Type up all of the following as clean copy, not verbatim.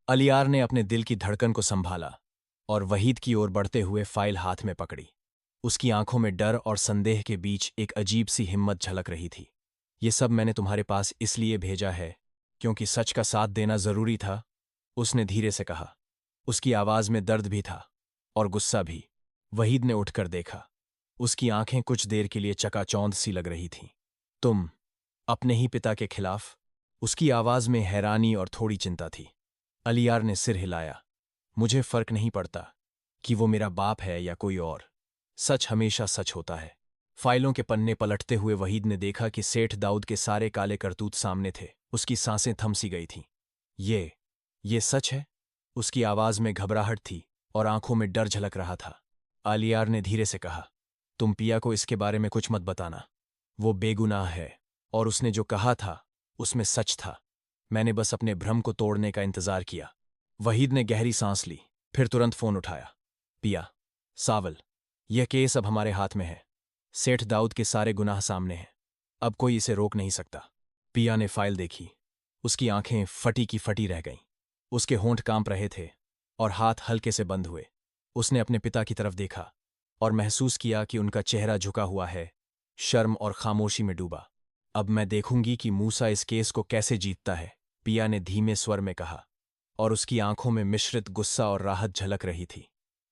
अलियार ने अपने दिल की धड़कन को संभाला और वहीद की ओर बढ़ते हुए फाइल हाथ में पकड़ी। उसकी आंखों में डर और संदेह के बीच एक अजीब सी हिम्मत झलक रही थी। ये सब मैंने तुम्हारे पास इसलिए भेजा है क्योंकि सच का साथ देना जरूरी था, उसने धीरे से कहा। उसकी आवाज में दर्द भी था और गुस्सा भी। वहीद ने उठकर देखा। उसकी आंखें कुछ देर के लिए चकाचौंध सी लग रही थीं। तुम अपने ही पिता के खिलाफ? उसकी आवाज में हैरानी और थोड़ी चिंता थी। अलियार ने सिर हिलाया। मुझे फर्क नहीं पड़ता कि वो मेरा बाप है या कोई और। सच हमेशा सच होता है। फाइलों के पन्ने पलटते हुए वहीद ने देखा कि सेठ दाऊद के सारे काले करतूत सामने थे। उसकी सांसें थम सी गई थीं। ये सच है? उसकी आवाज में घबराहट थी और आंखों में डर झलक रहा था। आलियार ने धीरे से कहा, तुम पिया को इसके बारे में कुछ मत बताना। वो बेगुनाह है और उसने जो कहा था उसमें सच था। मैंने बस अपने भ्रम को तोड़ने का इंतजार किया। वहीद ने गहरी सांस ली, फिर तुरंत फोन उठाया। पिया, सावल, यह केस अब हमारे हाथ में है। सेठ दाऊद के सारे गुनाह सामने हैं। अब कोई इसे रोक नहीं सकता। पिया ने फाइल देखी। उसकी आंखें फटी की फटी रह गईं। उसके होंठ कांप रहे थे और हाथ हल्के से बंद हुए। उसने अपने पिता की तरफ देखा और महसूस किया कि उनका चेहरा झुका हुआ है, शर्म और खामोशी में डूबा। अब मैं देखूंगी कि मूसा इस केस को कैसे जीतता है, पिया ने धीमे स्वर में कहा, और उसकी आंखों में मिश्रित गुस्सा और राहत झलक रही थी।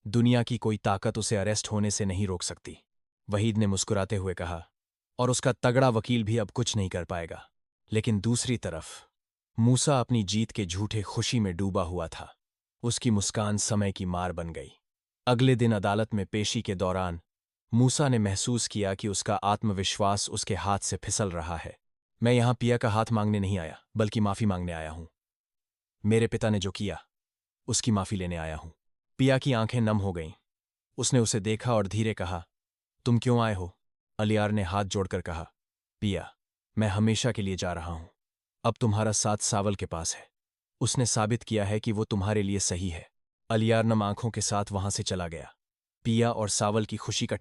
दुनिया की कोई ताकत उसे अरेस्ट होने से नहीं रोक सकती। वहीद ने मुस्कुराते हुए कहा, और उसका तगड़ा वकील भी अब कुछ नहीं कर पाएगा। लेकिन दूसरी तरफ मूसा अपनी जीत के झूठे खुशी में डूबा हुआ था। उसकी मुस्कान समय की मार बन गई। अगले दिन अदालत में पेशी के दौरान मूसा ने महसूस किया कि उसका आत्मविश्वास उसके हाथ से फिसल रहा है। मैं यहां पिया का हाथ मांगने नहीं आया, बल्कि माफी मांगने आया हूं। मेरे पिता ने जो किया उसकी माफी लेने आया हूं। पिया की आंखें नम हो गईं। उसने उसे देखा और धीरे कहा, तुम क्यों आए हो? अलियार ने हाथ जोड़कर कहा, पिया, मैं हमेशा के लिए जा रहा हूं। अब तुम्हारा साथ सावल के पास है। उसने साबित किया है कि वो तुम्हारे लिए सही है। अलियार नम आंखों के साथ वहां से चला गया। पिया और सावल की खुशी का